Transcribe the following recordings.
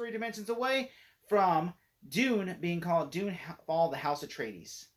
three dimensions away from Dune being called Dune Fall of the House Atreides.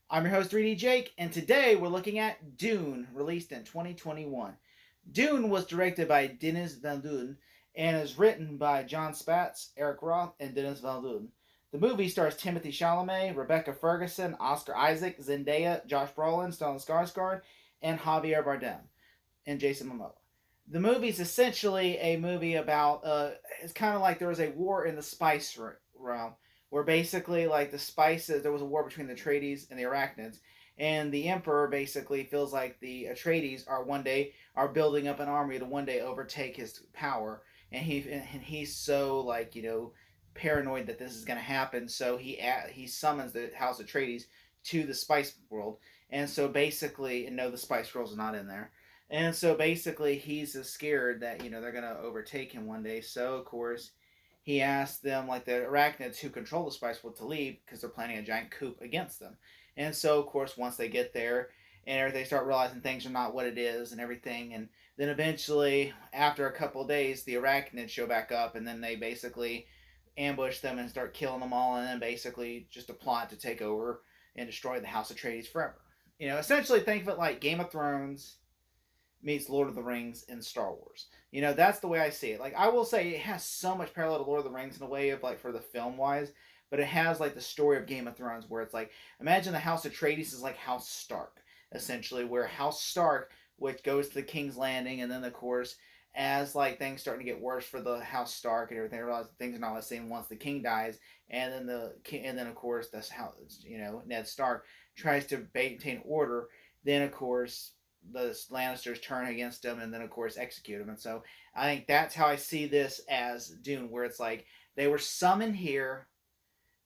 I'm your host 3D Jake, and today we're looking at Dune, released in 2021. Dune was directed by Denis Villeneuve and is written by John Spatz, Eric Roth, and Denis Villeneuve. The movie stars Timothy Chalamet, Rebecca Ferguson, Oscar Isaac, Zendaya, Josh Brolin, Stellan Skarsgård, and Javier Bardem, and Jason Momoa. The movie's essentially a movie about it's kind of like there was a war in the spice realm where basically like the spices there was a war between the Atreides and the Arachnids, and the Emperor basically feels like the Atreides are building up an army to one day overtake his power, and he's so like paranoid that this is going to happen, so he summons the House Atreides to the spice world, and so basically, and no, the spice world's not in there. And so basically, he's just scared that they're gonna overtake him one day. So of course, he asks them, like the arachnids who control the spice world, to leave because they're planning a giant coup against them. And so of course, once they get there and they start realizing things are not what it is and everything, and then eventually, after a couple of days, the arachnids show back up, and then they basically ambush them and start killing them all, and then basically just a plot to take over and destroy the House of Atreides forever. Essentially, think of it like Game of Thrones meets Lord of the Rings and Star Wars. That's the way I see it. Like, I will say it has so much parallel to Lord of the Rings in a way of like for the film wise, but it has like the story of Game of Thrones where it's like imagine the House of Atreides is like House Stark essentially, where House Stark, which goes to the King's Landing, and then of course as like things starting to get worse for the House Stark and everything, realize things are not the same once the king dies, and then of course that's how Ned Stark tries to maintain order. Then of course the Lannisters turn against him and then of course execute him. And so I think that's how I see this as Dune, where it's like they were summoned here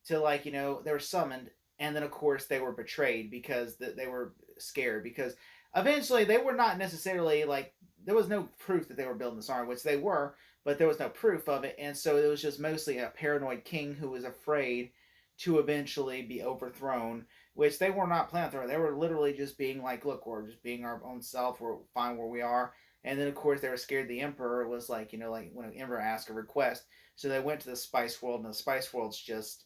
to they were summoned, and then of course they were betrayed because they were scared, because eventually they were not necessarily like there was no proof that they were building this army, which they were, but there was no proof of it, and so it was just mostly a paranoid king who was afraid to eventually be overthrown, which they were not planning on. They were literally just being like, look, we're just being our own self, we're fine where we are. And then of course they were scared the emperor was like, like when an emperor asked a request, so they went to the spice world, and the spice world's just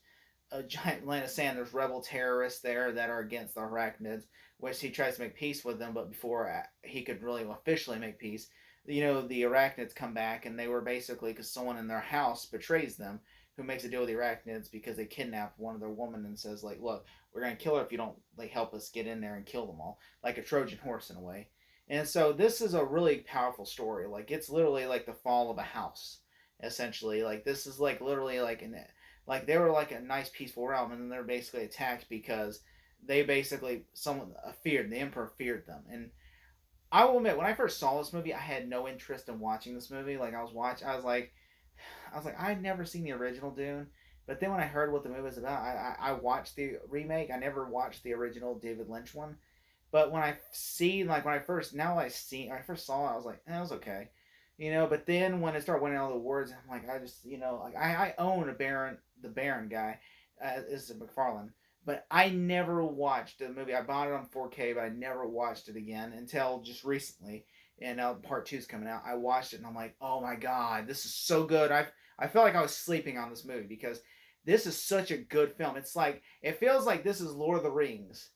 a giant land of sand. There's rebel terrorists there that are against the arachnids, which he tries to make peace with them, but before he could really officially make peace, the arachnids come back, and they were basically because someone in their house betrays them, who makes a deal with the arachnids because they kidnap one of their women and says like, look, we're gonna kill her if you don't like help us get in there and kill them all, like a Trojan horse in a way. And so this is a really powerful story. Like it's literally like the fall of a house, essentially. Like this is like literally like they were like a nice peaceful realm, and then they're basically attacked because they basically someone feared the emperor feared them. And I will admit, when I first saw this movie, I had no interest in watching this movie. Like I was like, I'd never seen the original Dune, but then when I heard what the movie was about, I watched the remake. I never watched the original David Lynch one, but when I see like when I first saw it, I was like, it was okay, But then when it started winning all the awards, I'm like, I just like I own the Baron guy, is McFarlane, but I never watched the movie. I bought it on 4K, but I never watched it again until just recently. And now part two's coming out. I watched it and I'm like, oh my god, this is so good. I felt like I was sleeping on this movie because this is such a good film. It's like it feels like this is Lord of the Rings,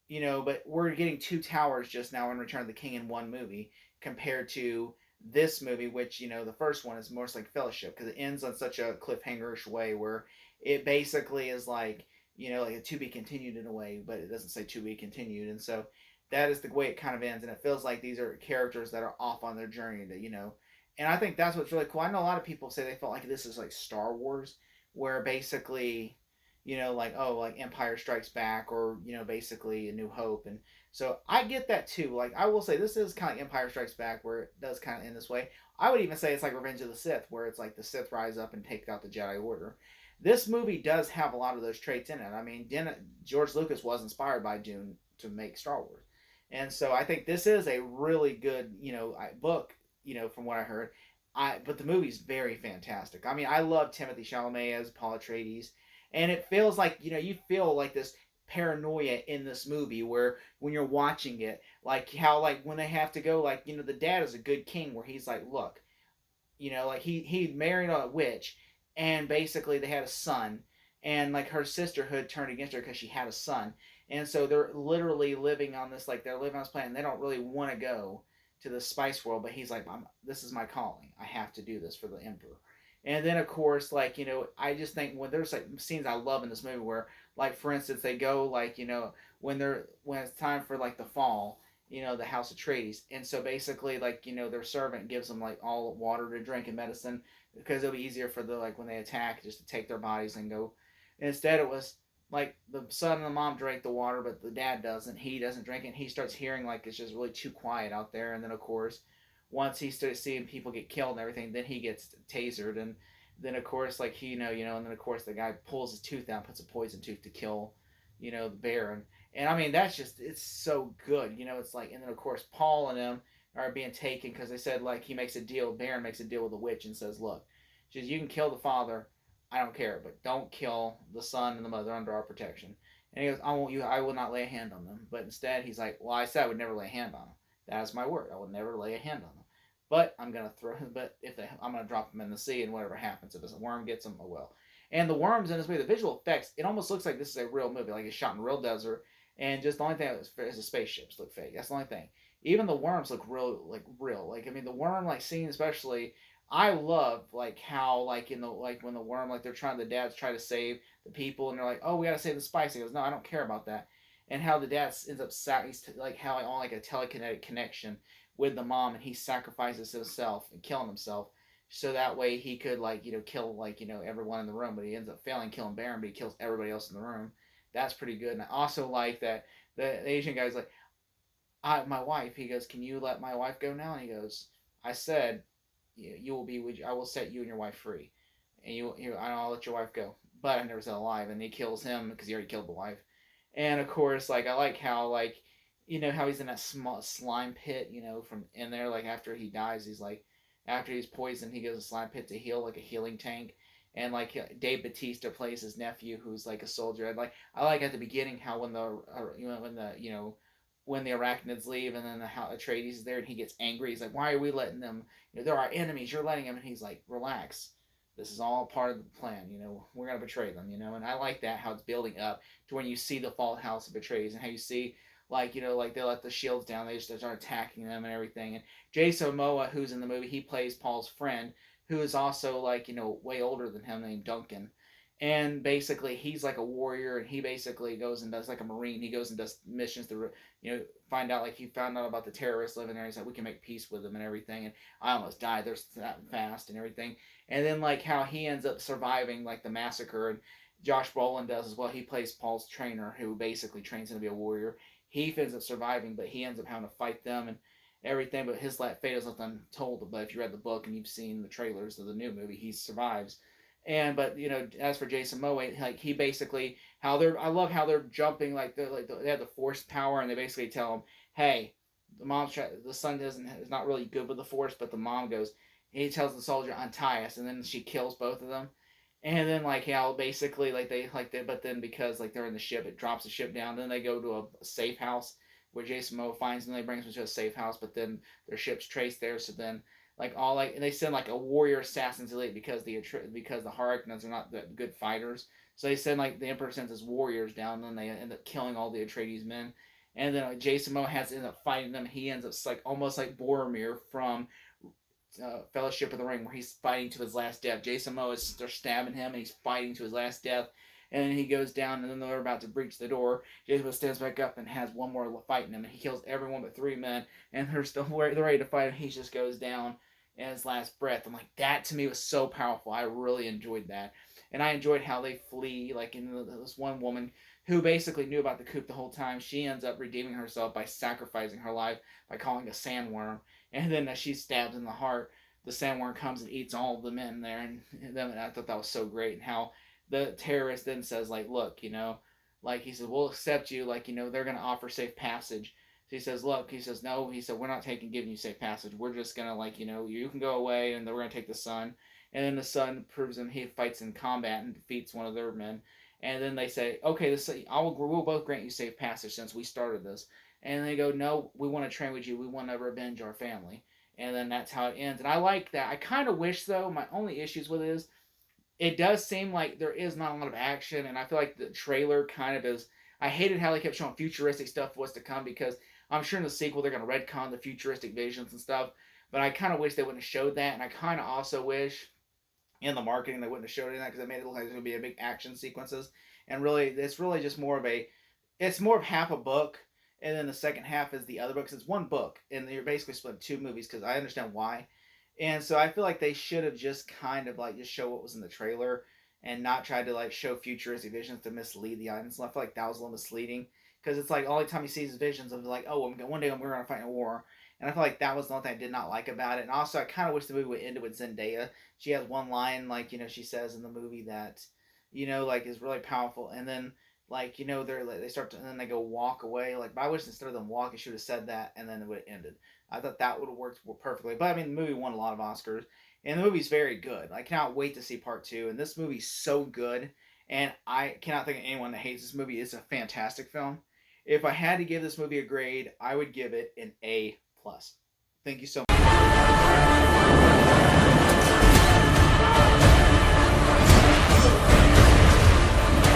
but we're getting two towers just now in Return of the King in one movie compared to this movie, which the first one is more like Fellowship because it ends on such a cliffhangerish way where it basically is like like a to be continued in a way, but it doesn't say to be continued, and so that is the way it kind of ends, and it feels like these are characters that are off on their journey that. And I think that's what's really cool. I know a lot of people say they felt like this is like Star Wars, where basically like oh like Empire Strikes Back, or basically A New Hope. And so I get that too. Like I will say this is kind of like Empire Strikes Back, where it does kind of end this way. I would even say it's like Revenge of the Sith, where it's like the Sith rise up and take out the Jedi Order. This movie does have a lot of those traits in it. I mean, George Lucas was inspired by Dune to make Star Wars, and so I think this is a really good book. From what I heard, but the movie's very fantastic. I mean, I love Timothy Chalamet as Paul Atreides, and it feels like you feel like this paranoia in this movie where when you're watching it, like how like when they have to go, like the dad is a good king where he's like, look, like he married a witch, and basically they had a son, and like her sisterhood turned against her because she had a son, and so they're literally living on this, like they're living on this planet, and they don't really want to go to the spice world, but he's like, this is my calling, I have to do this for the emperor. And then of course, like, I just think when there's like scenes I love in this movie where, like, for instance, they go, like, when it's time for like the fall, the House of Atreides, and so basically, like, their servant gives them like all water to drink and medicine, because it'll be easier for the, like, when they attack, just to take their bodies and go. And instead, it was like the son and the mom drank the water, but the dad doesn't. He doesn't drink it. And he starts hearing like it's just really too quiet out there. And then of course, once he starts seeing people get killed and everything, then he gets tasered. And then of course, like he, and then of course the guy pulls his tooth out, puts a poison tooth to kill, the bear. And I mean, that's just, it's so good. It's like, and then of course Paul and them are being taken because they said, like, he makes a deal. Baron makes a deal with the witch and says, look, she says, you can kill the father, I don't care, but don't kill the son and the mother under our protection. And he goes, I will not lay a hand on them. But instead, he's like, well, I said I would never lay a hand on them. That is my word. I will never lay a hand on them. But I'm gonna throw. But I'm gonna drop them in the sea, and whatever happens, if a worm gets them, oh well. And the worms in this movie, the visual effects, it almost looks like this is a real movie, like it's shot in real desert. And just the only thing is the spaceships look fake. That's the only thing. Even the worms look real, like real. Like, I mean, the worm, like, scene especially, I love, like, how, like, in the, like, when the worm, like, the dads try to save the people, and they're like, oh, we gotta save the spice. He goes, no, I don't care about that. And how the dad ends up like, how on, like, a telekinetic connection with the mom, and he sacrifices himself and killing himself, so that way he could, like, kill, like, everyone in the room. But he ends up failing killing Baron, but he kills everybody else in the room. That's pretty good. And I also like that the Asian guy's like, my wife. He goes, can you let my wife go now? And he goes, I said, you will be. I will set you and your wife free, and I'll let your wife go. But I never said alive. And he kills him because he already killed the wife. And of course, like, I like how, like, how he's in that small slime pit, from in there, like, after he dies, he's like, after he's poisoned, he goes to a slime pit to heal, like a healing tank. And like Dave Batista plays his nephew, who's like a soldier. I like at the beginning how when when the arachnids leave, and then how Atreides is there, and he gets angry. He's like, "Why are we letting them? They're our enemies. You're letting them." And he's like, "Relax. This is all part of the plan. We're gonna betray them. And I like that, how it's building up to when you see the Fallen House of Betrays, and how you see, like, like they let the shields down, they just start attacking them and everything. And Jason Momoa, who's in the movie, he plays Paul's friend, who is also, like, way older than him, named Duncan. And basically, he's like a warrior, and he basically goes and does, like a marine. He goes and does missions to, find out, like, he found out about the terrorists living there. He's like, we can make peace with them and everything. And I almost died. They're that fast and everything. And then, like, how he ends up surviving, like, the massacre. And Josh Brolin does as well. He plays Paul's trainer, who basically trains him to be a warrior. He ends up surviving, but he ends up having to fight them and everything. But his fate is left untold. But if you read the book and you've seen the trailers of the new movie, he survives. And but as for Jason Momoa, like, he basically, I love how they're jumping, like they have the force power, and they basically tell him, hey, the son is not really good with the force, but the mom goes, he tells the soldier, untie us, and then she kills both of them. And then, like, how basically, but then because, like, they're in the ship, it drops the ship down. Then they go to a safe house where Jason Momoa finds them. They bring them to a safe house, but then their ship's traced there. So then, like, all, like, and they send like a warrior assassins elite because the Harkonnens are not that good fighters. So they send, like, the Emperor sends his warriors down, and then they end up killing all the Atreides men. And then, like, Jason Momoa has to end up fighting them. He ends up, like, almost like Boromir from Fellowship of the Ring, where he's fighting to his last death. Jason Momoa they're stabbing him, and he's fighting to his last death. And then he goes down, and then they're about to breach the door. Jason Momoa stands back up and has one more fight in him, and he kills everyone but 3 men. And they're ready to fight, and he just goes down in his last breath. I'm like, that to me was so powerful. I really enjoyed that. And I enjoyed how they flee. Like, this one woman who basically knew about the coup the whole time, she ends up redeeming herself by sacrificing her life by calling a sandworm. And then as she's stabbed in the heart, the sandworm comes and eats all of the men there. And then I thought that was so great. And how the terrorist then says, like, look, like, he says, we'll accept you. Like, they're going to offer safe passage. So he says, look, he says, no, he said, we're not giving you safe passage. We're just going to, like, you can go away, and then we're going to take the son. And then the son proves him, he fights in combat and defeats one of their men. And then they say, okay, we'll both grant you safe passage since we started this. And they go, no, we want to train with you. We want to revenge our family. And then that's how it ends. And I like that. I kind of wish, though, my only issues with it is it does seem like there is not a lot of action, and I feel like the trailer kind of is. I hated how they kept showing futuristic stuff was to come, because I'm sure in the sequel they're going to retcon the futuristic visions and stuff. But I kind of wish they wouldn't have showed that, and I kind of also wish in the marketing they wouldn't have showed any of that, because it made it look like there's going to be a big action sequences. And really, it's really just more of a, it's more of half a book, and then the second half is the other book. 'Cause it's one book, and you're basically split two movies. Because I understand why, and so I feel like they should have just kind of like just show what was in the trailer, and not tried to like show futuristic visions to mislead the audience. And I feel like that was a little misleading, because it's like all the time you see these visions of like, oh, one day we're going to fight in a war. And I feel like that was the only thing I did not like about it. And also, I kind of wish the movie would end with Zendaya. She has one line, like, she says in the movie that, like, is really powerful. And then, like, they start to, and then they go walk away. Like, I wish instead of them walking, she would have said that, and then it would have ended. I thought that would have worked perfectly. But, I mean, the movie won a lot of Oscars. And the movie's very good. I cannot wait to see part 2. And this movie's so good. And I cannot think of anyone that hates this movie. It's a fantastic film. If I had to give this movie a grade, I would give it an A+. Thank you so much.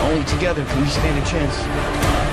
Only together can we stand a chance.